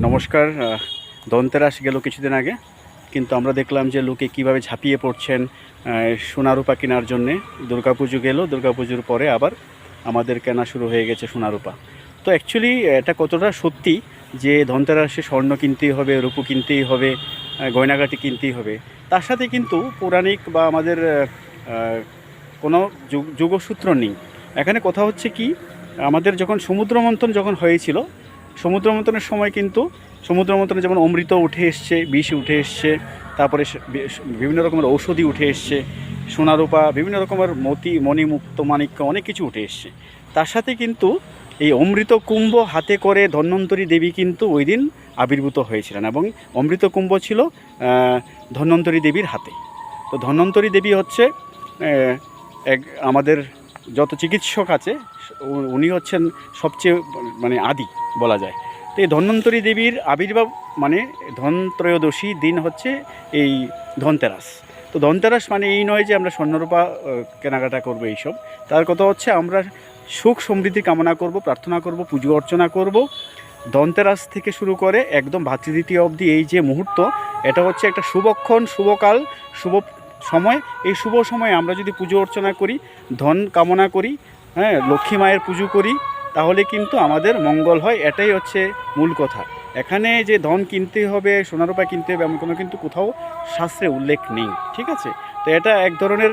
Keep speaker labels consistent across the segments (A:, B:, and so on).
A: নমস্কার। ধনতেরাস গেল কিছুদিন আগে, কিন্তু আমরা দেখলাম যে লোকে কীভাবে ঝাঁপিয়ে পড়ছেন সোনা রূপা কেনার জন্যে। দুর্গাপুজো গেল, দুর্গাপুজোর পরে আবার আমাদের কেনা শুরু হয়ে গেছে সোনা রূপা। তো অ্যাকচুয়ালি এটা কতটা সত্যি যে ধনতেরাসে স্বর্ণ কিনতেই হবে, রূপো কিনতেই হবে, গয়নাগাটি কিনতেই হবে, তার সাথে কিন্তু পৌরাণিক বা আমাদের কোনো যোগসূত্র নেই। এখানে কথা হচ্ছে কি, আমাদের যখন সমুদ্র মন্থন যখন হয়েছিল, সমুদ্র মন্থনের সময় কিন্তু সমুদ্র মন্থনে যেমন অমৃত উঠে এসছে, বিষ উঠে এসছে, তারপরে বিভিন্ন রকমের ঔষধি উঠে এসছে, সোনা রূপা, বিভিন্ন রকমের মণিমুক্ত মাণিক্য অনেক কিছু উঠে এসছে। তার সাথে কিন্তু এই অমৃত কুম্ভ হাতে করে ধন্বন্তরী দেবী কিন্তু ওই দিন আবির্ভূত হয়েছিলেন, এবং অমৃত কুম্ভ ছিল ধন্বন্তরী দেবীর হাতে। তো ধন্বন্তরী দেবী হচ্ছে এক আমাদের যত চিকিৎসক আছে উনি হচ্ছেন সবচেয়ে আদি বলা যায়। তো এই ধন্বন্তরী দেবীর আবির্ভাব ধনত্রয়োদশী দিন হচ্ছে এই ধনতেরাস। তো ধনতেরাস এই নয় যে আমরা স্বর্ণরূপা কেনাকাটা করবো এইসব। তার কথা হচ্ছে আমরা সুখ সমৃদ্ধি কামনা করব, প্রার্থনা করব, পুজো অর্চনা করব। ধনতেরাস থেকে শুরু করে একদম ভাতৃদ্বিতীয়া অবধি এই যে মুহূর্ত, এটা হচ্ছে একটা শুভক্ষণ, শুভকাল, শুভ সময়। এই শুভ সময়ে আমরা যদি পুজো অর্চনা করি, ধন কামনা করি, লক্ষ্মী মায়ের পুজো করি, তাহলে কিন্তু আমাদের মঙ্গল হয়। এটাই হচ্ছে মূল কথা। এখানে যে ধন কিনতে হবে, সোনারূপা কিনতে হবে, এমন কোনো কিন্তু কোথাও শাস্ত্রে উল্লেখ নেই, ঠিক আছে? তো এটা এক ধরনের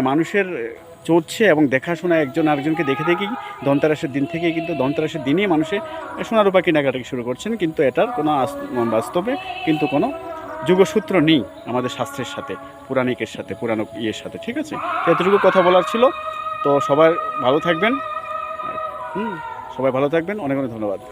A: মানুষের চলছে, এবং দেখাশোনা একজন আরেকজনকে দেখে দেখেই ধনতেরাসের দিন থেকেই কিন্তু ধনতেরাসের দিনেই মানুষে সোনারূপা কেনাকাটা শুরু করছেন। কিন্তু এটার কোনো বাস্তবে কিন্তু কোনো যোগসূত্র নেই আমাদের শাস্ত্রের সাথে, পুরাণিকের সাথে, পুরানো ইয়ের সাথে, ঠিক আছে? এতটুকু কথা বলার ছিল। তো সবাই ভালো থাকবেন। সবাই ভালো থাকবেন। অনেক অনেক ধন্যবাদ।